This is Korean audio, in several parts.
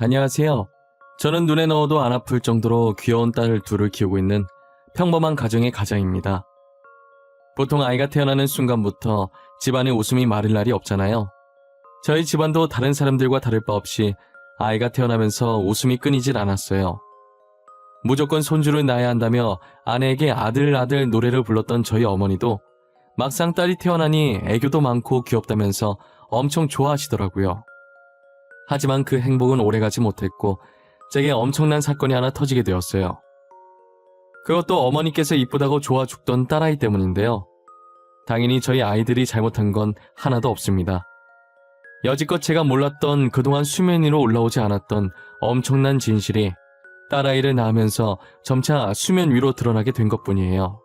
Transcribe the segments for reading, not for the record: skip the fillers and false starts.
안녕하세요. 저는 눈에 넣어도 안 아플 정도로 귀여운 딸을 둘을 키우고 있는 평범한 가정의 가장입니다. 보통 아이가 태어나는 순간부터 집안에 웃음이 마를 날이 없잖아요. 저희 집안도 다른 사람들과 다를 바 없이 아이가 태어나면서 웃음이 끊이질 않았어요. 무조건 손주를 낳아야 한다며 아내에게 아들 노래를 불렀던 저희 어머니도 막상 딸이 태어나니 애교도 많고 귀엽다면서 엄청 좋아하시더라고요. 하지만 그 행복은 오래가지 못했고 제게 엄청난 사건이 하나 터지게 되었어요. 그것도 어머니께서 이쁘다고 좋아 죽던 딸아이 때문인데요. 당연히 저희 아이들이 잘못한 건 하나도 없습니다. 여지껏 제가 몰랐던 그동안 수면 위로 올라오지 않았던 엄청난 진실이 딸아이를 낳으면서 점차 수면 위로 드러나게 된 것뿐이에요.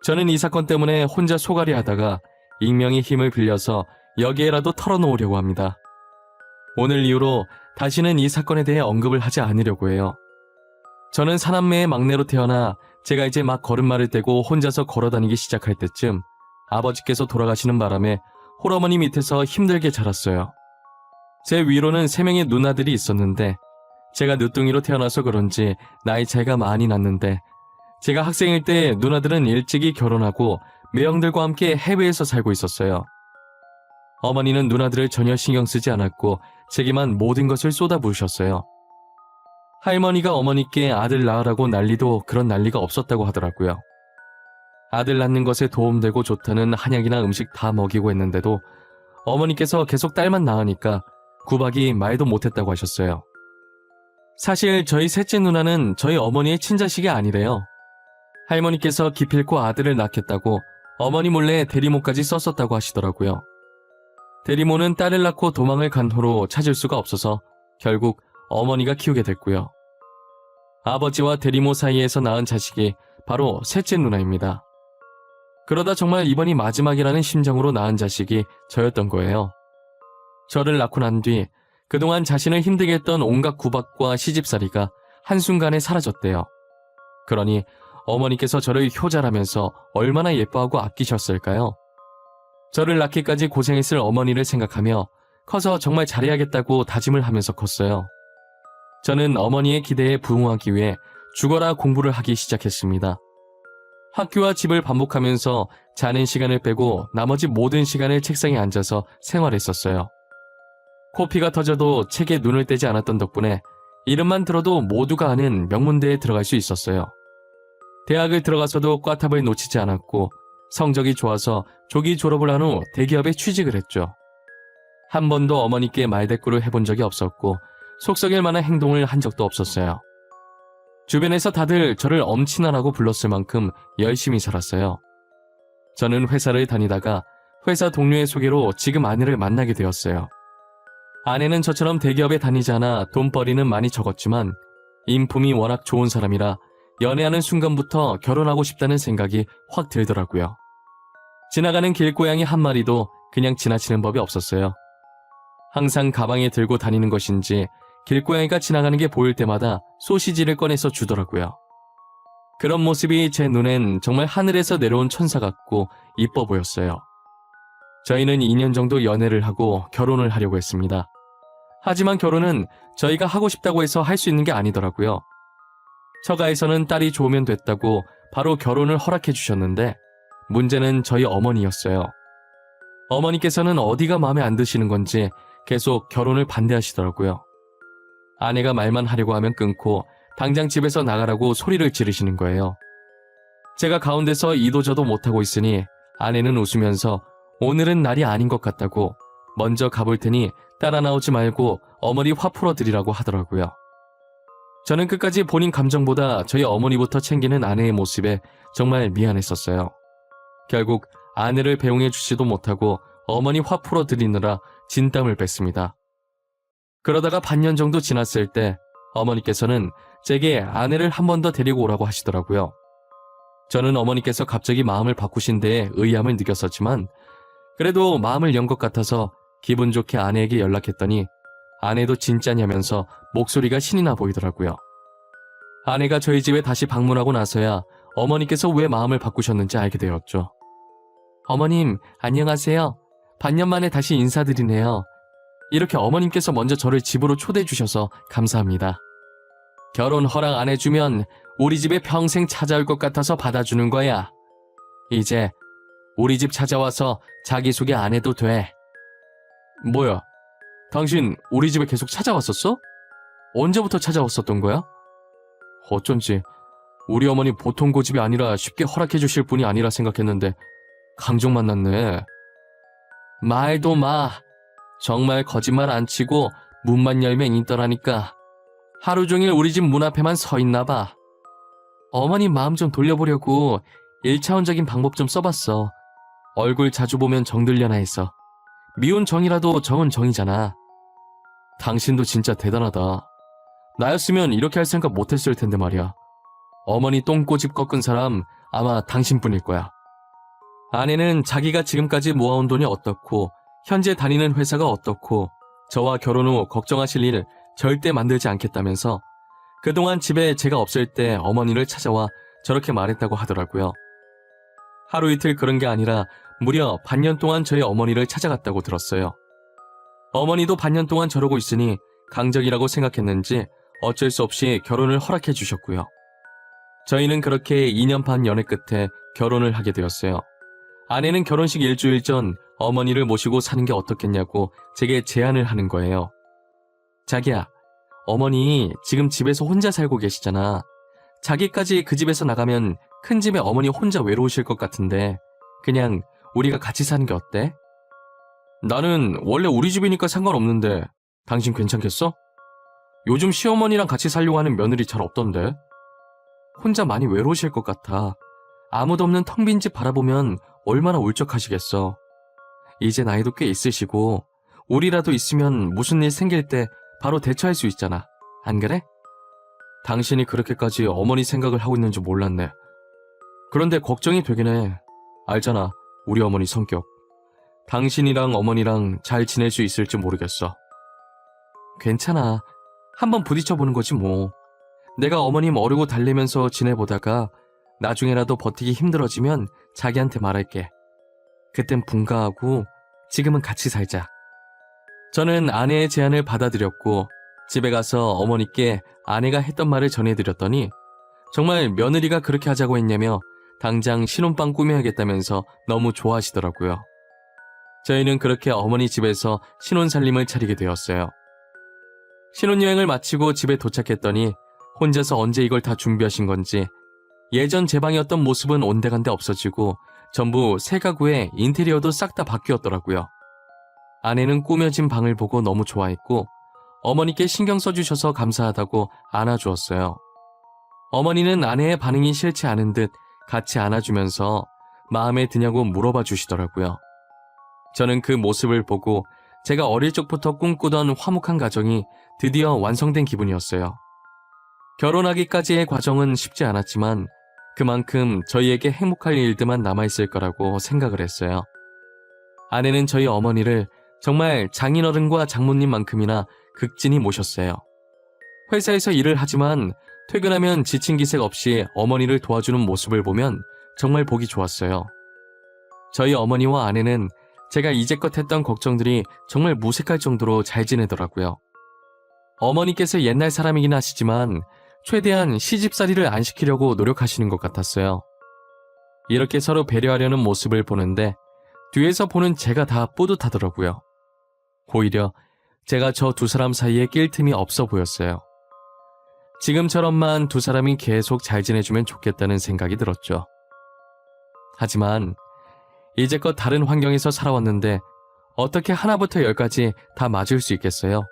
저는 이 사건 때문에 혼자 소갈이 하다가 익명의 힘을 빌려서 여기에라도 털어놓으려고 합니다. 오늘 이후로 다시는 이 사건에 대해 언급을 하지 않으려고 해요. 저는 사남매의 막내로 태어나 제가 이제 막 걸음마를 떼고 혼자서 걸어다니기 시작할 때쯤 아버지께서 돌아가시는 바람에 홀어머니 밑에서 힘들게 자랐어요. 제 위로는 3명의 누나들이 있었는데 제가 늦둥이로 태어나서 그런지 나이 차이가 많이 났는데 제가 학생일 때 누나들은 일찍이 결혼하고 매형들과 함께 해외에서 살고 있었어요. 어머니는 누나들을 전혀 신경 쓰지 않았고 제게만 모든 것을 쏟아부으셨어요. 할머니가 어머니께 아들 낳으라고 난리도 그런 난리가 없었다고 하더라고요. 아들 낳는 것에 도움되고 좋다는 한약이나 음식 다 먹이고 했는데도 어머니께서 계속 딸만 낳으니까 구박이 말도 못했다고 하셨어요. 사실 저희 셋째 누나는 저희 어머니의 친자식이 아니래요. 할머니께서 기필코 아들을 낳겠다고 어머니 몰래 대리모까지 썼었다고 하시더라고요. 대리모는 딸을 낳고 도망을 간 후로 찾을 수가 없어서 결국 어머니가 키우게 됐고요. 아버지와 대리모 사이에서 낳은 자식이 바로 셋째 누나입니다. 그러다 정말 이번이 마지막이라는 심정으로 낳은 자식이 저였던 거예요. 저를 낳고 난 뒤 그동안 자신을 힘들게 했던 온갖 구박과 시집살이가 한순간에 사라졌대요. 그러니 어머니께서 저를 효자라면서 얼마나 예뻐하고 아끼셨을까요? 저를 낳기까지 고생했을 어머니를 생각하며 커서 정말 잘해야겠다고 다짐을 하면서 컸어요. 저는 어머니의 기대에 부응하기 위해 죽어라 공부를 하기 시작했습니다. 학교와 집을 반복하면서 자는 시간을 빼고 나머지 모든 시간을 책상에 앉아서 생활했었어요. 코피가 터져도 책에 눈을 떼지 않았던 덕분에 이름만 들어도 모두가 아는 명문대에 들어갈 수 있었어요. 대학을 들어가서도 꽈탑을 놓치지 않았고 성적이 좋아서 조기 졸업을 한 후 대기업에 취직을 했죠. 한 번도 어머니께 말대꾸를 해본 적이 없었고 속썩일 만한 행동을 한 적도 없었어요. 주변에서 다들 저를 엄친아라고 불렀을 만큼 열심히 살았어요. 저는 회사를 다니다가 회사 동료의 소개로 지금 아내를 만나게 되었어요. 아내는 저처럼 대기업에 다니지 않아 돈벌이는 많이 적었지만 인품이 워낙 좋은 사람이라 연애하는 순간부터 결혼하고 싶다는 생각이 확 들더라고요. 지나가는 길고양이 한 마리도 그냥 지나치는 법이 없었어요. 항상 가방에 들고 다니는 것인지 길고양이가 지나가는 게 보일 때마다 소시지를 꺼내서 주더라고요. 그런 모습이 제 눈엔 정말 하늘에서 내려온 천사 같고 이뻐 보였어요. 저희는 2년 정도 연애를 하고 결혼을 하려고 했습니다. 하지만 결혼은 저희가 하고 싶다고 해서 할 수 있는 게 아니더라고요. 처가에서는 딸이 좋으면 됐다고 바로 결혼을 허락해 주셨는데 문제는 저희 어머니였어요. 어머니께서는 어디가 마음에 안 드시는 건지 계속 결혼을 반대하시더라고요. 아내가 말만 하려고 하면 끊고 당장 집에서 나가라고 소리를 지르시는 거예요. 제가 가운데서 이도저도 못하고 있으니 아내는 웃으면서 오늘은 날이 아닌 것 같다고 먼저 가볼 테니 따라 나오지 말고 어머니 화 풀어드리라고 하더라고요. 저는 끝까지 본인 감정보다 저희 어머니부터 챙기는 아내의 모습에 정말 미안했었어요. 결국 아내를 배웅해 주지도 못하고 어머니 화 풀어드리느라 진땀을 뺐습니다. 그러다가 반년 정도 지났을 때 어머니께서는 제게 아내를 한 번 더 데리고 오라고 하시더라고요. 저는 어머니께서 갑자기 마음을 바꾸신 데에 의아함을 느꼈었지만 그래도 마음을 연 것 같아서 기분 좋게 아내에게 연락했더니 아내도 진짜냐면서 목소리가 신이 나 보이더라고요. 아내가 저희 집에 다시 방문하고 나서야 어머니께서 왜 마음을 바꾸셨는지 알게 되었죠. 어머님, 안녕하세요. 반년 만에 다시 인사드리네요. 이렇게 어머님께서 먼저 저를 집으로 초대해 주셔서 감사합니다. 결혼 허락 안 해주면 우리 집에 평생 찾아올 것 같아서 받아주는 거야. 이제 우리 집 찾아와서 자기소개 안 해도 돼. 뭐야? 당신 우리 집에 계속 찾아왔었어? 언제부터 찾아왔었던 거야? 어쩐지 우리 어머니 보통 고집이 아니라 쉽게 허락해 주실 분이 아니라 생각했는데 강정 만났네. 말도 마. 정말 거짓말 안 치고 문만 열면 있더라니까. 하루 종일 우리 집 문 앞에만 서 있나 봐. 어머니 마음 좀 돌려보려고 1차원적인 방법 좀 써봤어. 얼굴 자주 보면 정들려나 해서. 미운 정이라도 정은 정이잖아. 당신도 진짜 대단하다. 나였으면 이렇게 할 생각 못했을 텐데 말이야. 어머니 똥꼬집 꺾은 사람 아마 당신뿐일 거야. 아내는 자기가 지금까지 모아온 돈이 어떻고 현재 다니는 회사가 어떻고 저와 결혼 후 걱정하실 일 절대 만들지 않겠다면서 그동안 집에 제가 없을 때 어머니를 찾아와 저렇게 말했다고 하더라고요. 하루 이틀 그런 게 아니라 무려 반년 동안 저희 어머니를 찾아갔다고 들었어요. 어머니도 반년 동안 저러고 있으니 강적이라고 생각했는지 어쩔 수 없이 결혼을 허락해 주셨고요. 저희는 그렇게 2년 반 연애 끝에 결혼을 하게 되었어요. 아내는 결혼식 일주일 전 어머니를 모시고 사는 게 어떻겠냐고 제게 제안을 하는 거예요. 자기야, 어머니 지금 집에서 혼자 살고 계시잖아. 자기까지 그 집에서 나가면 큰 집에 어머니 혼자 외로우실 것 같은데 그냥 우리가 같이 사는 게 어때? 나는 원래 우리 집이니까 상관없는데 당신 괜찮겠어? 요즘 시어머니랑 같이 살려고 하는 며느리 잘 없던데. 혼자 많이 외로우실 것 같아. 아무도 없는 텅 빈 집 바라보면 얼마나 울적하시겠어. 이제 나이도 꽤 있으시고 우리라도 있으면 무슨 일 생길 때 바로 대처할 수 있잖아. 안 그래? 당신이 그렇게까지 어머니 생각을 하고 있는 줄 몰랐네. 그런데 걱정이 되긴 해. 알잖아, 우리 어머니 성격. 당신이랑 어머니랑 잘 지낼 수 있을지 모르겠어. 괜찮아. 한번 부딪혀보는 거지 뭐. 내가 어머님 어르고 달래면서 지내보다가 나중에라도 버티기 힘들어지면 자기한테 말할게. 그땐 분가하고 지금은 같이 살자. 저는 아내의 제안을 받아들였고 집에 가서 어머니께 아내가 했던 말을 전해드렸더니 정말 며느리가 그렇게 하자고 했냐며 당장 신혼방 꾸며야겠다면서 너무 좋아하시더라고요. 저희는 그렇게 어머니 집에서 신혼살림을 차리게 되었어요. 신혼여행을 마치고 집에 도착했더니 혼자서 언제 이걸 다 준비하신 건지 예전 제 방이었던 모습은 온데간데 없어지고 전부 새 가구에 인테리어도 싹 다 바뀌었더라고요. 아내는 꾸며진 방을 보고 너무 좋아했고 어머니께 신경 써주셔서 감사하다고 안아주었어요. 어머니는 아내의 반응이 싫지 않은 듯 같이 안아주면서 마음에 드냐고 물어봐 주시더라고요. 저는 그 모습을 보고 제가 어릴 적부터 꿈꾸던 화목한 가정이 드디어 완성된 기분이었어요. 결혼하기까지의 과정은 쉽지 않았지만 그만큼 저희에게 행복할 일들만 남아있을 거라고 생각을 했어요. 아내는 저희 어머니를 정말 장인어른과 장모님만큼이나 극진히 모셨어요. 회사에서 일을 하지만 퇴근하면 지친 기색 없이 어머니를 도와주는 모습을 보면 정말 보기 좋았어요. 저희 어머니와 아내는 제가 이제껏 했던 걱정들이 정말 무색할 정도로 잘 지내더라고요. 어머니께서 옛날 사람이긴 하시지만 최대한 시집살이를 안 시키려고 노력하시는 것 같았어요. 이렇게 서로 배려하려는 모습을 보는데 뒤에서 보는 제가 다 뿌듯하더라고요. 오히려 제가 저 두 사람 사이에 낄 틈이 없어 보였어요. 지금처럼만 두 사람이 계속 잘 지내주면 좋겠다는 생각이 들었죠. 하지만 이제껏 다른 환경에서 살아왔는데 어떻게 하나부터 열까지 다 맞을 수 있겠어요?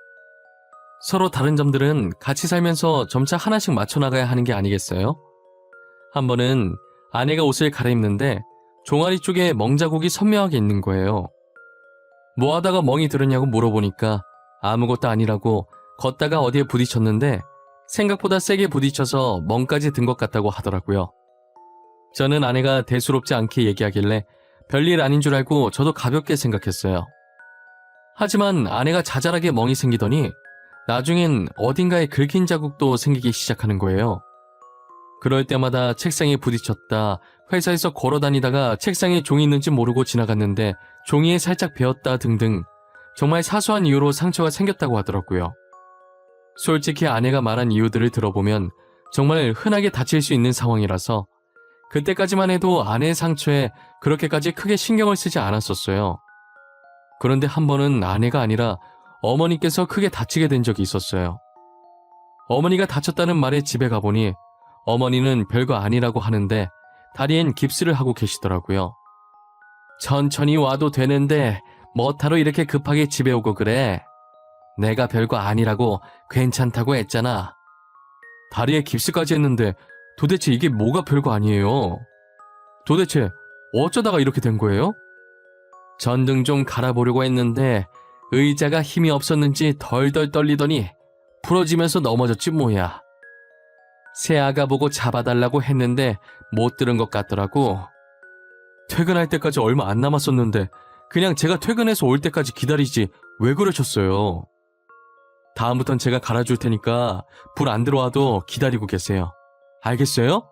서로 다른 점들은 같이 살면서 점차 하나씩 맞춰나가야 하는 게 아니겠어요? 한 번은 아내가 옷을 갈아입는데 종아리 쪽에 멍자국이 선명하게 있는 거예요. 뭐 하다가 멍이 들었냐고 물어보니까 아무것도 아니라고 걷다가 어디에 부딪혔는데 생각보다 세게 부딪혀서 멍까지 든 것 같다고 하더라고요. 저는 아내가 대수롭지 않게 얘기하길래 별일 아닌 줄 알고 저도 가볍게 생각했어요. 하지만 아내가 자잘하게 멍이 생기더니 나중엔 어딘가에 긁힌 자국도 생기기 시작하는 거예요. 그럴 때마다 책상에 부딪혔다, 회사에서 걸어다니다가 책상에 종이 있는지 모르고 지나갔는데 종이에 살짝 베었다 등등 정말 사소한 이유로 상처가 생겼다고 하더라고요. 솔직히 아내가 말한 이유들을 들어보면 정말 흔하게 다칠 수 있는 상황이라서 그때까지만 해도 아내의 상처에 그렇게까지 크게 신경을 쓰지 않았었어요. 그런데 한 번은 아내가 아니라 어머니께서 크게 다치게 된 적이 있었어요. 어머니가 다쳤다는 말에 집에 가보니 어머니는 별거 아니라고 하는데 다리엔 깁스를 하고 계시더라고요. 천천히 와도 되는데 뭐하러 이렇게 급하게 집에 오고 그래? 내가 별거 아니라고 괜찮다고 했잖아. 다리에 깁스까지 했는데 도대체 이게 뭐가 별거 아니에요? 도대체 어쩌다가 이렇게 된 거예요? 전등 좀 갈아보려고 했는데 의자가 힘이 없었는지 덜덜 떨리더니 부러지면서 넘어졌지 뭐야. 새아가 보고 잡아달라고 했는데 못 들은 것 같더라고. 퇴근할 때까지 얼마 안 남았었는데 그냥 제가 퇴근해서 올 때까지 기다리지 왜 그러셨어요? 다음부턴 제가 갈아줄 테니까 불 안 들어와도 기다리고 계세요. 알겠어요?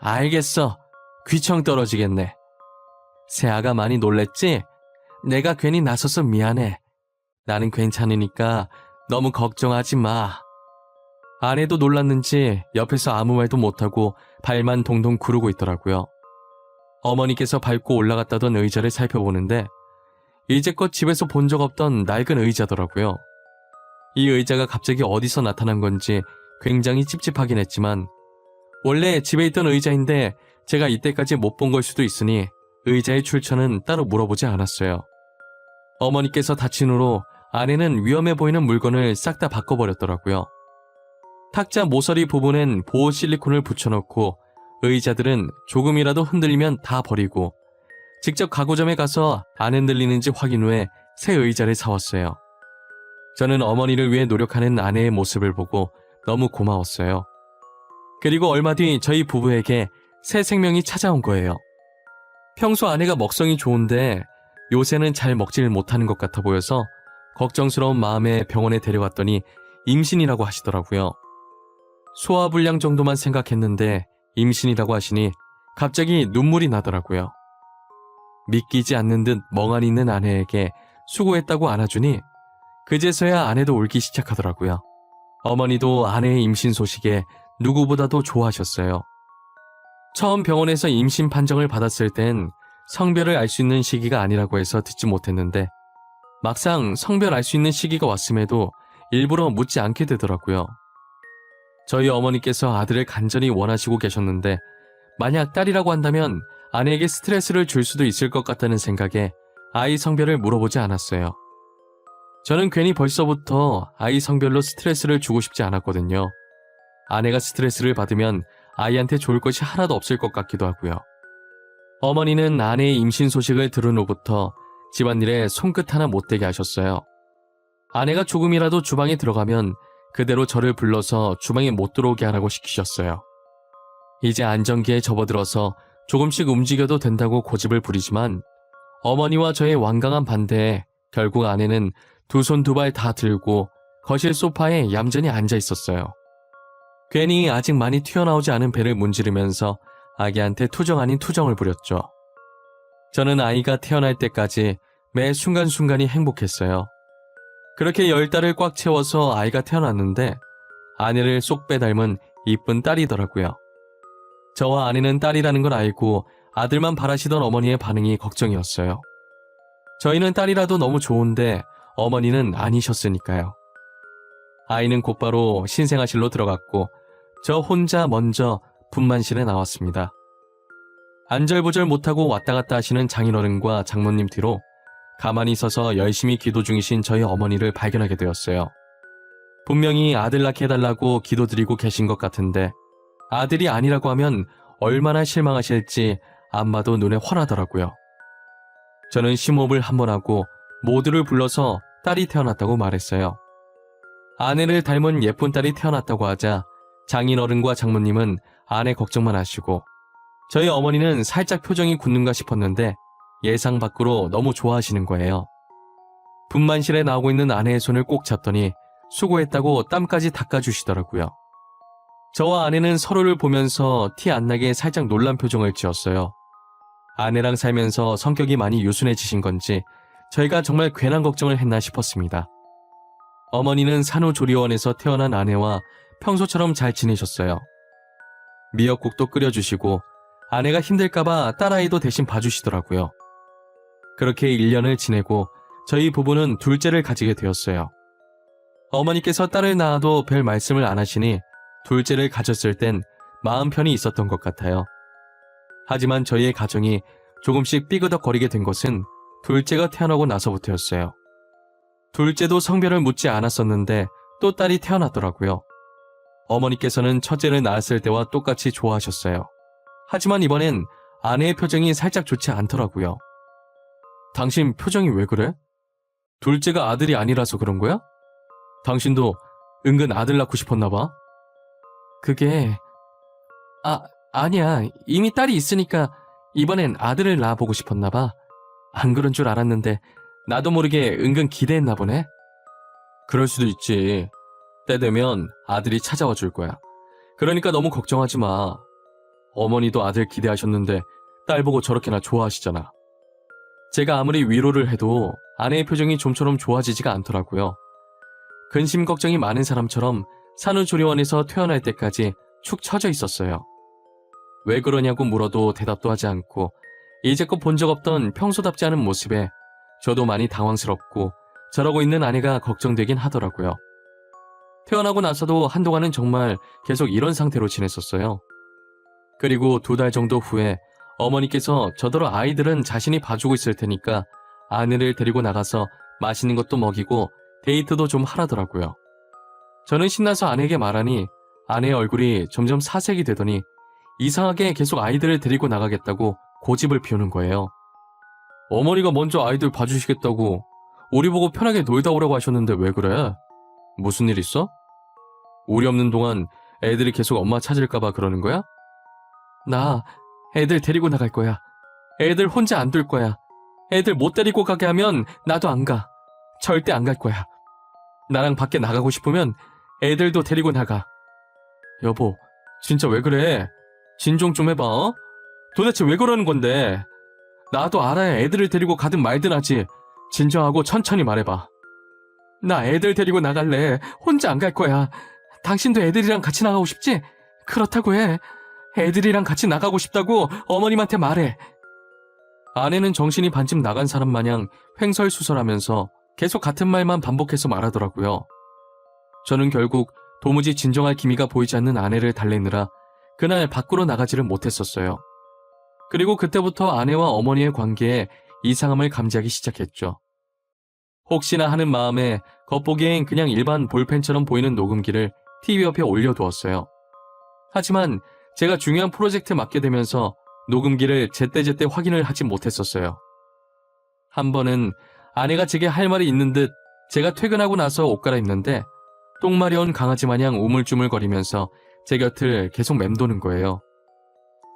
알겠어. 귀청 떨어지겠네. 새아가 많이 놀랬지? 내가 괜히 나서서 미안해. 나는 괜찮으니까 너무 걱정하지 마. 아내도 놀랐는지 옆에서 아무 말도 못하고 발만 동동 구르고 있더라고요. 어머니께서 밟고 올라갔다던 의자를 살펴보는데 이제껏 집에서 본 적 없던 낡은 의자더라고요. 이 의자가 갑자기 어디서 나타난 건지 굉장히 찝찝하긴 했지만 원래 집에 있던 의자인데 제가 이때까지 못 본 걸 수도 있으니 의자의 출처는 따로 물어보지 않았어요. 어머니께서 다친 후로 아내는 위험해 보이는 물건을 싹 다 바꿔버렸더라고요. 탁자 모서리 부분엔 보호 실리콘을 붙여놓고 의자들은 조금이라도 흔들리면 다 버리고 직접 가구점에 가서 안 흔들리는지 확인 후에 새 의자를 사왔어요. 저는 어머니를 위해 노력하는 아내의 모습을 보고 너무 고마웠어요. 그리고 얼마 뒤 저희 부부에게 새 생명이 찾아온 거예요. 평소 아내가 먹성이 좋은데 요새는 잘 먹질 못하는 것 같아 보여서 걱정스러운 마음에 병원에 데려갔더니 임신이라고 하시더라고요. 소화불량 정도만 생각했는데 임신이라고 하시니 갑자기 눈물이 나더라고요. 믿기지 않는 듯 멍하니 있는 아내에게 수고했다고 안아주니 그제서야 아내도 울기 시작하더라고요. 어머니도 아내의 임신 소식에 누구보다도 좋아하셨어요. 처음 병원에서 임신 판정을 받았을 땐 성별을 알 수 있는 시기가 아니라고 해서 듣지 못했는데 막상 성별 알 수 있는 시기가 왔음에도 일부러 묻지 않게 되더라고요. 저희 어머니께서 아들을 간절히 원하시고 계셨는데 만약 딸이라고 한다면 아내에게 스트레스를 줄 수도 있을 것 같다는 생각에 아이 성별을 물어보지 않았어요. 저는 괜히 벌써부터 아이 성별로 스트레스를 주고 싶지 않았거든요. 아내가 스트레스를 받으면 아이한테 좋을 것이 하나도 없을 것 같기도 하고요. 어머니는 아내의 임신 소식을 들은 후부터 집안일에 손끝 하나 못 대게 하셨어요. 아내가 조금이라도 주방에 들어가면 그대로 저를 불러서 주방에 못 들어오게 하라고 시키셨어요. 이제 안정기에 접어들어서 조금씩 움직여도 된다고 고집을 부리지만 어머니와 저의 완강한 반대에 결국 아내는 두 손 두 발 다 들고 거실 소파에 얌전히 앉아 있었어요. 괜히 아직 많이 튀어나오지 않은 배를 문지르면서 아기한테 투정 아닌 투정을 부렸죠. 저는 아이가 태어날 때까지 매 순간순간이 행복했어요. 그렇게 10달을 꽉 채워서 아이가 태어났는데 아내를 쏙 빼닮은 이쁜 딸이더라고요. 저와 아내는 딸이라는 걸 알고 아들만 바라시던 어머니의 반응이 걱정이었어요. 저희는 딸이라도 너무 좋은데 어머니는 아니셨으니까요. 아이는 곧바로 신생아실로 들어갔고 저 혼자 먼저 분만실에 나왔습니다. 안절부절 못하고 왔다 갔다 하시는 장인어른과 장모님 뒤로 가만히 서서 열심히 기도 중이신 저희 어머니를 발견하게 되었어요. 분명히 아들 낳게 해달라고 기도드리고 계신 것 같은데 아들이 아니라고 하면 얼마나 실망하실지 안 봐도 눈에 환하더라고요. 저는 심호흡을 한번 하고 모두를 불러서 딸이 태어났다고 말했어요. 아내를 닮은 예쁜 딸이 태어났다고 하자 장인어른과 장모님은 아내 걱정만 하시고 저희 어머니는 살짝 표정이 굳는가 싶었는데 예상 밖으로 너무 좋아하시는 거예요. 분만실에 나오고 있는 아내의 손을 꼭 잡더니 수고했다고 땀까지 닦아주시더라고요. 저와 아내는 서로를 보면서 티 안 나게 살짝 놀란 표정을 지었어요. 아내랑 살면서 성격이 많이 유순해지신 건지 저희가 정말 괜한 걱정을 했나 싶었습니다. 어머니는 산후조리원에서 태어난 아내와 평소처럼 잘 지내셨어요. 미역국도 끓여주시고 아내가 힘들까봐 딸아이도 대신 봐주시더라고요. 그렇게 1년을 지내고 저희 부부는 둘째를 가지게 되었어요. 어머니께서 딸을 낳아도 별 말씀을 안 하시니 둘째를 가졌을 땐 마음 편히 있었던 것 같아요. 하지만 저희의 가정이 조금씩 삐그덕거리게 된 것은 둘째가 태어나고 나서부터였어요. 둘째도 성별을 묻지 않았었는데 또 딸이 태어났더라고요. 어머니께서는 첫째를 낳았을 때와 똑같이 좋아하셨어요. 하지만 이번엔 아내의 표정이 살짝 좋지 않더라고요. 당신 표정이 왜 그래? 둘째가 아들이 아니라서 그런 거야? 당신도 은근 아들 낳고 싶었나 봐? 그게... 아니야. 이미 딸이 있으니까 이번엔 아들을 낳아보고 싶었나 봐. 안 그런 줄 알았는데 나도 모르게 은근 기대했나 보네. 그럴 수도 있지. 때 되면 아들이 찾아와 줄 거야. 그러니까 너무 걱정하지 마. 어머니도 아들 기대하셨는데 딸 보고 저렇게나 좋아하시잖아. 제가 아무리 위로를 해도 아내의 표정이 좀처럼 좋아지지가 않더라고요. 근심 걱정이 많은 사람처럼 산후조리원에서 퇴원할 때까지 축 처져 있었어요. 왜 그러냐고 물어도 대답도 하지 않고 이제껏 본 적 없던 평소답지 않은 모습에 저도 많이 당황스럽고 저러고 있는 아내가 걱정되긴 하더라고요. 태어나고 나서도 한동안은 정말 계속 이런 상태로 지냈었어요. 그리고 2달 정도 후에 어머니께서 저더러 아이들은 자신이 봐주고 있을 테니까 아내를 데리고 나가서 맛있는 것도 먹이고 데이트도 좀 하라더라고요. 저는 신나서 아내에게 말하니 아내의 얼굴이 점점 사색이 되더니 이상하게 계속 아이들을 데리고 나가겠다고 고집을 피우는 거예요. 어머니가 먼저 아이들 봐주시겠다고 우리 보고 편하게 놀다 오라고 하셨는데 왜 그래? 무슨 일 있어? 우리 없는 동안 애들이 계속 엄마 찾을까봐 그러는 거야? 나 애들 데리고 나갈 거야. 애들 혼자 안 둘 거야. 애들 못 데리고 가게 하면 나도 안 가. 절대 안 갈 거야. 나랑 밖에 나가고 싶으면 애들도 데리고 나가. 여보, 진짜 왜 그래? 진정 좀 해봐. 어? 도대체 왜 그러는 건데? 나도 알아야 애들을 데리고 가든 말든 하지. 진정하고 천천히 말해봐. 나 애들 데리고 나갈래. 혼자 안 갈 거야. 당신도 애들이랑 같이 나가고 싶지? 그렇다고 해. 애들이랑 같이 나가고 싶다고 어머님한테 말해. 아내는 정신이 반쯤 나간 사람 마냥 횡설수설하면서 계속 같은 말만 반복해서 말하더라고요. 저는 결국 도무지 진정할 기미가 보이지 않는 아내를 달래느라 그날 밖으로 나가지를 못했었어요. 그리고 그때부터 아내와 어머니의 관계에 이상함을 감지하기 시작했죠. 혹시나 하는 마음에 겉보기엔 그냥 일반 볼펜처럼 보이는 녹음기를 TV 옆에 올려두었어요. 하지만 제가 중요한 프로젝트에 맡게 되면서 녹음기를 제때제때 확인을 하지 못했었어요. 한 번은 아내가 제게 할 말이 있는 듯 제가 퇴근하고 나서 옷 갈아입는데 똥 마려운 강아지 마냥 우물쭈물거리면서 제 곁을 계속 맴도는 거예요.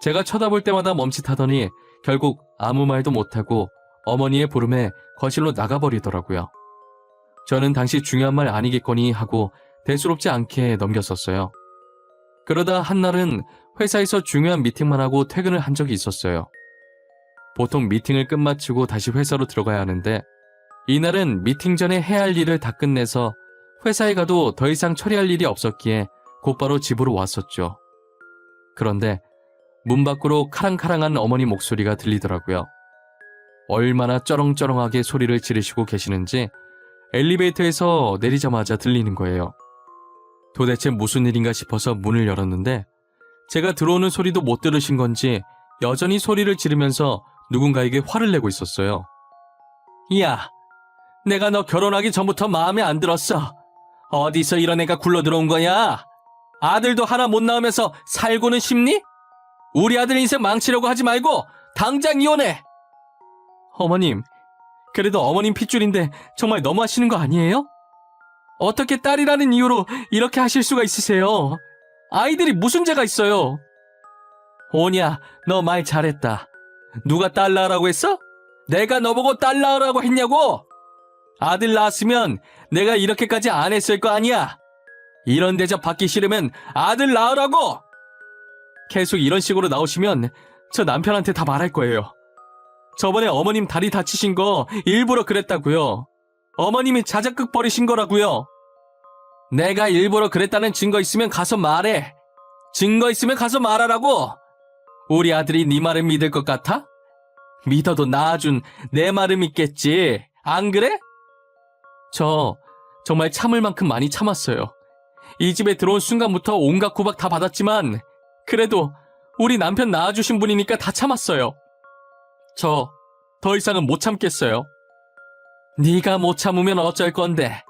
제가 쳐다볼 때마다 멈칫하더니 결국 아무 말도 못하고 어머니의 부름에 거실로 나가버리더라고요. 저는 당시 중요한 말 아니겠거니 하고 대수롭지 않게 넘겼었어요. 그러다 한날은 회사에서 중요한 미팅만 하고 퇴근을 한 적이 있었어요. 보통 미팅을 끝마치고 다시 회사로 들어가야 하는데 이날은 미팅 전에 해야 할 일을 다 끝내서 회사에 가도 더 이상 처리할 일이 없었기에 곧바로 집으로 왔었죠. 그런데 문 밖으로 카랑카랑한 어머니 목소리가 들리더라고요. 얼마나 쩌렁쩌렁하게 소리를 지르시고 계시는지 엘리베이터에서 내리자마자 들리는 거예요. 도대체 무슨 일인가 싶어서 문을 열었는데 제가 들어오는 소리도 못 들으신 건지 여전히 소리를 지르면서 누군가에게 화를 내고 있었어요. 야, 내가 너 결혼하기 전부터 마음에 안 들었어. 어디서 이런 애가 굴러 들어온 거야? 아들도 하나 못 낳으면서 살고는 싶니? 우리 아들 인생 망치려고 하지 말고 당장 이혼해. 어머님, 그래도 어머님 핏줄인데 정말 너무하시는 거 아니에요? 어떻게 딸이라는 이유로 이렇게 하실 수가 있으세요? 아이들이 무슨 죄가 있어요? 오냐, 너 말 잘했다. 누가 딸 낳으라고 했어? 내가 너보고 딸 낳으라고 했냐고? 아들 낳았으면 내가 이렇게까지 안 했을 거 아니야? 이런 대접 받기 싫으면 아들 낳으라고! 계속 이런 식으로 나오시면 저 남편한테 다 말할 거예요. 저번에 어머님 다리 다치신 거 일부러 그랬다고요. 어머님이 자작극 벌이신 거라고요. 내가 일부러 그랬다는 증거 있으면 가서 말해. 증거 있으면 가서 말하라고. 우리 아들이 네 말을 믿을 것 같아? 믿어도 낳아준 내 말을 믿겠지. 안 그래? 저 정말 참을 만큼 많이 참았어요. 이 집에 들어온 순간부터 온갖 구박 다 받았지만 그래도 우리 남편 낳아주신 분이니까 다 참았어요. 저 더 이상은 못 참겠어요. 네가 못 참으면 어쩔 건데.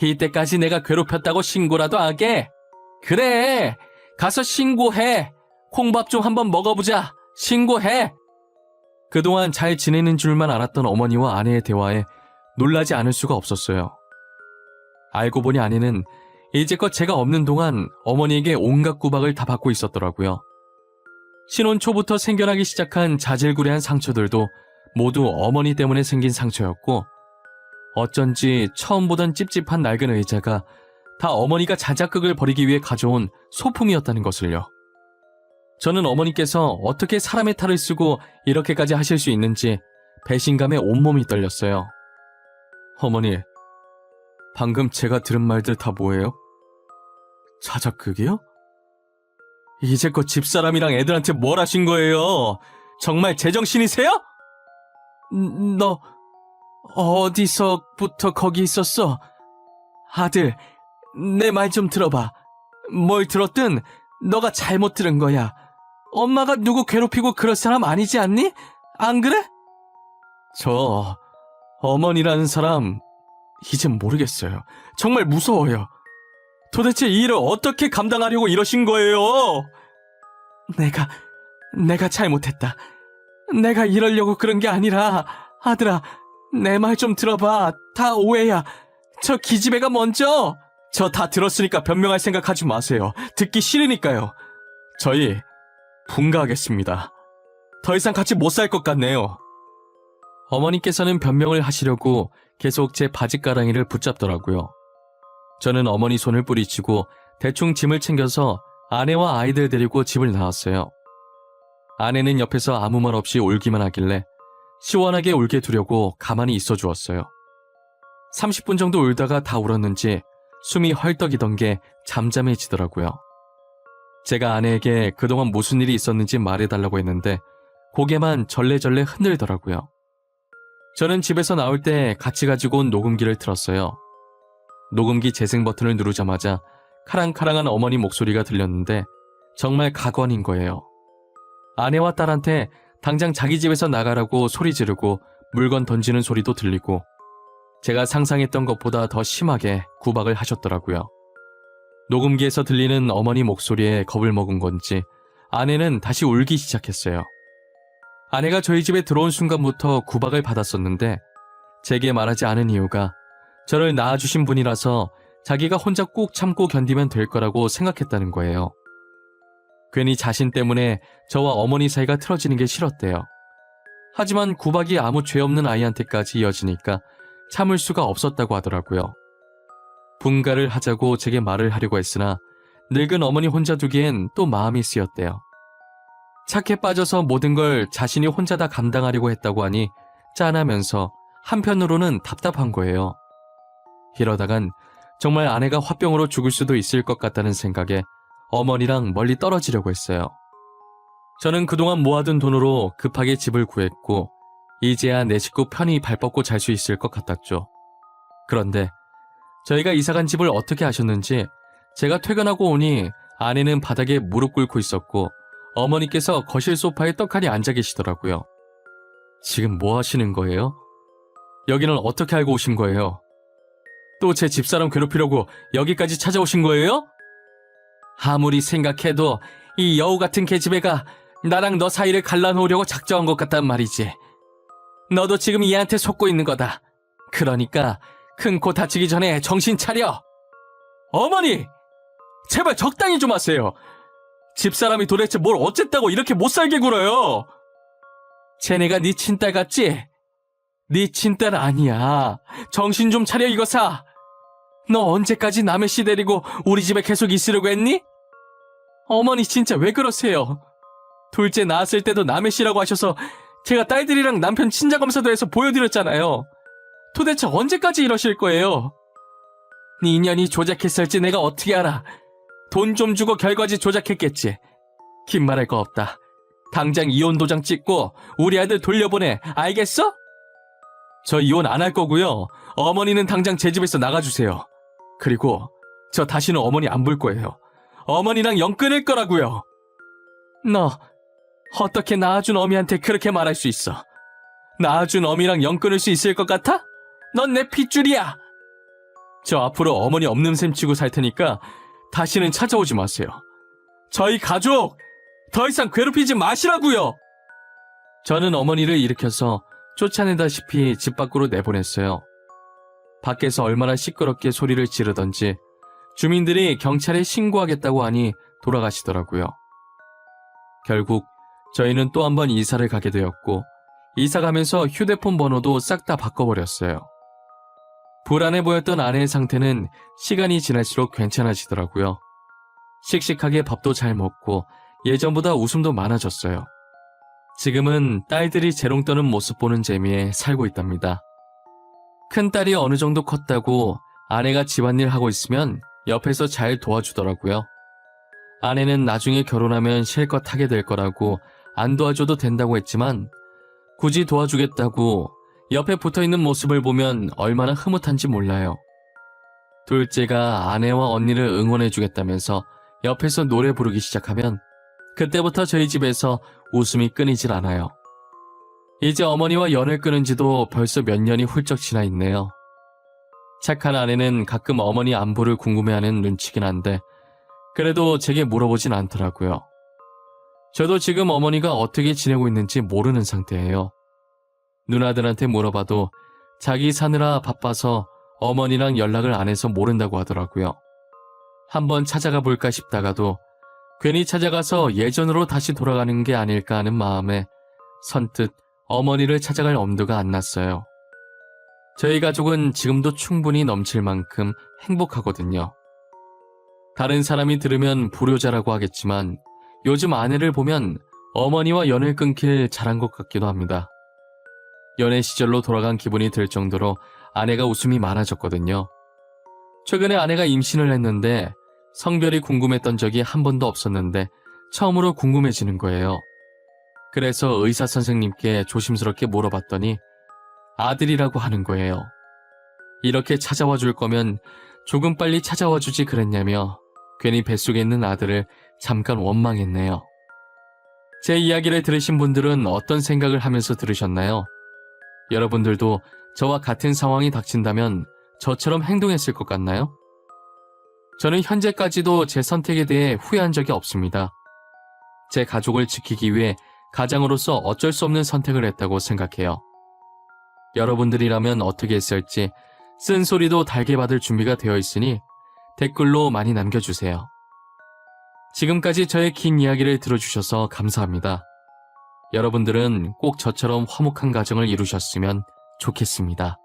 이때까지 내가 괴롭혔다고 신고라도 하게? 그래, 가서 신고해. 콩밥 좀 한번 먹어보자. 신고해. 그동안 잘 지내는 줄만 알았던 어머니와 아내의 대화에 놀라지 않을 수가 없었어요. 알고 보니 아내는 이제껏 제가 없는 동안 어머니에게 온갖 구박을 다 받고 있었더라고요. 신혼 초부터 생겨나기 시작한 자질구레한 상처들도 모두 어머니 때문에 생긴 상처였고, 어쩐지 처음 보던 찝찝한 낡은 의자가 다 어머니가 자작극을 벌이기 위해 가져온 소품이었다는 것을요. 저는 어머니께서 어떻게 사람의 탈을 쓰고 이렇게까지 하실 수 있는지 배신감에 온몸이 떨렸어요. 어머니, 방금 제가 들은 말들 다 뭐예요? 자작극이요? 이제껏 집사람이랑 애들한테 뭘 하신 거예요? 정말 제정신이세요? 너 어디서부터 거기 있었어? 아들, 내 말 좀 들어봐. 뭘 들었든 너가 잘못 들은 거야. 엄마가 누구 괴롭히고 그럴 사람 아니지 않니? 안 그래? 저 어머니라는 사람 이젠 모르겠어요. 정말 무서워요. 도대체 이 일을 어떻게 감당하려고 이러신 거예요? 내가 잘못했다. 내가 이러려고 그런 게 아니라, 아들아, 내 말 좀 들어봐. 다 오해야. 저 기집애가 먼저. 저 다 들었으니까 변명할 생각하지 마세요. 듣기 싫으니까요. 저희 분가하겠습니다. 더 이상 같이 못 살 것 같네요. 어머니께서는 변명을 하시려고 계속 제 바지가랑이를 붙잡더라고요. 저는 어머니 손을 뿌리치고 대충 짐을 챙겨서 아내와 아이들 데리고 집을 나왔어요. 아내는 옆에서 아무 말 없이 울기만 하길래 시원하게 울게 두려고 가만히 있어 주었어요. 30분 정도 울다가 다 울었는지 숨이 헐떡이던 게 잠잠해지더라고요. 제가 아내에게 그동안 무슨 일이 있었는지 말해달라고 했는데 고개만 절레절레 흔들더라고요. 저는 집에서 나올 때 같이 가지고 온 녹음기를 틀었어요. 녹음기 재생 버튼을 누르자마자 카랑카랑한 어머니 목소리가 들렸는데 정말 가관인 거예요. 아내와 딸한테 당장 자기 집에서 나가라고 소리 지르고 물건 던지는 소리도 들리고 제가 상상했던 것보다 더 심하게 구박을 하셨더라고요. 녹음기에서 들리는 어머니 목소리에 겁을 먹은 건지 아내는 다시 울기 시작했어요. 아내가 저희 집에 들어온 순간부터 구박을 받았었는데 제게 말하지 않은 이유가 저를 낳아주신 분이라서 자기가 혼자 꾹 참고 견디면 될 거라고 생각했다는 거예요. 괜히 자신 때문에 저와 어머니 사이가 틀어지는 게 싫었대요. 하지만 구박이 아무 죄 없는 아이한테까지 이어지니까 참을 수가 없었다고 하더라고요. 분가를 하자고 제게 말을 하려고 했으나 늙은 어머니 혼자 두기엔 또 마음이 쓰였대요. 착해 빠져서 모든 걸 자신이 혼자 다 감당하려고 했다고 하니 짠하면서 한편으로는 답답한 거예요. 이러다간 정말 아내가 화병으로 죽을 수도 있을 것 같다는 생각에 어머니랑 멀리 떨어지려고 했어요. 저는 그동안 모아둔 돈으로 급하게 집을 구했고 이제야 내 식구 편히 발 뻗고 잘 수 있을 것 같았죠. 그런데 저희가 이사간 집을 어떻게 아셨는지 제가 퇴근하고 오니 아내는 바닥에 무릎 꿇고 있었고 어머니께서 거실 소파에 떡하니 앉아 계시더라고요. 지금 뭐 하시는 거예요? 여기는 어떻게 알고 오신 거예요? 또 제 집사람 괴롭히려고 여기까지 찾아오신 거예요? 아무리 생각해도 이 여우 같은 계집애가 나랑 너 사이를 갈라놓으려고 작정한 것 같단 말이지. 너도 지금 얘한테 속고 있는 거다. 그러니까 큰 코 다치기 전에 정신 차려. 어머니! 제발 적당히 좀 하세요. 집사람이 도대체 뭘 어쨌다고 이렇게 못살게 굴어요. 쟤네가 네 친딸 같지? 네 친딸 아니야. 정신 좀 차려 이거사. 너 언제까지 남의 씨 데리고 우리 집에 계속 있으려고 했니? 어머니 진짜 왜 그러세요? 둘째 낳았을 때도 남의 씨라고 하셔서 제가 딸들이랑 남편 친자검사도 해서 보여드렸잖아요. 도대체 언제까지 이러실 거예요? 네 인연이 조작했을지 내가 어떻게 알아. 돈 좀 주고 결과지 조작했겠지. 긴 말할 거 없다. 당장 이혼 도장 찍고 우리 아들 돌려보내. 알겠어? 저 이혼 안 할 거고요. 어머니는 당장 제 집에서 나가주세요. 그리고 저 다시는 어머니 안 볼 거예요. 어머니랑 영 끊을 거라고요. 너 어떻게 낳아준 어미한테 그렇게 말할 수 있어? 낳아준 어미랑 영 끊을 수 있을 것 같아? 넌 내 핏줄이야. 저 앞으로 어머니 없는 셈 치고 살 테니까 다시는 찾아오지 마세요. 저희 가족 더 이상 괴롭히지 마시라고요. 저는 어머니를 일으켜서 쫓아내다시피 집 밖으로 내보냈어요. 밖에서 얼마나 시끄럽게 소리를 지르던지 주민들이 경찰에 신고하겠다고 하니 돌아가시더라고요. 결국 저희는 또 한 번 이사를 가게 되었고 이사 가면서 휴대폰 번호도 싹 다 바꿔버렸어요. 불안해 보였던 아내의 상태는 시간이 지날수록 괜찮아지더라고요. 씩씩하게 밥도 잘 먹고 예전보다 웃음도 많아졌어요. 지금은 딸들이 재롱 떠는 모습 보는 재미에 살고 있답니다. 큰딸이 어느 정도 컸다고 아내가 집안일 하고 있으면 옆에서 잘 도와주더라고요. 아내는 나중에 결혼하면 실컷 하게 될 거라고 안 도와줘도 된다고 했지만 굳이 도와주겠다고 옆에 붙어있는 모습을 보면 얼마나 흐뭇한지 몰라요. 둘째가 아내와 언니를 응원해주겠다면서 옆에서 노래 부르기 시작하면 그때부터 저희 집에서 웃음이 끊이질 않아요. 이제 어머니와 연을 끊은 지도 벌써 몇 년이 훌쩍 지나 있네요. 착한 아내는 가끔 어머니 안부를 궁금해하는 눈치긴 한데 그래도 제게 물어보진 않더라고요. 저도 지금 어머니가 어떻게 지내고 있는지 모르는 상태예요. 누나들한테 물어봐도 자기 사느라 바빠서 어머니랑 연락을 안 해서 모른다고 하더라고요. 한번 찾아가 볼까 싶다가도 괜히 찾아가서 예전으로 다시 돌아가는 게 아닐까 하는 마음에 선뜻 어머니를 찾아갈 엄두가 안 났어요. 저희 가족은 지금도 충분히 넘칠 만큼 행복하거든요. 다른 사람이 들으면 불효자라고 하겠지만 요즘 아내를 보면 어머니와 연을 끊길 잘한 것 같기도 합니다. 연애 시절로 돌아간 기분이 들 정도로 아내가 웃음이 많아졌거든요. 최근에 아내가 임신을 했는데 성별이 궁금했던 적이 한 번도 없었는데 처음으로 궁금해지는 거예요. 그래서 의사 선생님께 조심스럽게 물어봤더니 아들이라고 하는 거예요. 이렇게 찾아와 줄 거면 조금 빨리 찾아와 주지 그랬냐며 괜히 뱃속에 있는 아들을 잠깐 원망했네요. 제 이야기를 들으신 분들은 어떤 생각을 하면서 들으셨나요? 여러분들도 저와 같은 상황이 닥친다면 저처럼 행동했을 것 같나요? 저는 현재까지도 제 선택에 대해 후회한 적이 없습니다. 제 가족을 지키기 위해 가장으로서 어쩔 수 없는 선택을 했다고 생각해요. 여러분들이라면 어떻게 했을지 쓴소리도 달게 받을 준비가 되어 있으니 댓글로 많이 남겨주세요. 지금까지 저의 긴 이야기를 들어주셔서 감사합니다. 여러분들은 꼭 저처럼 화목한 가정을 이루셨으면 좋겠습니다.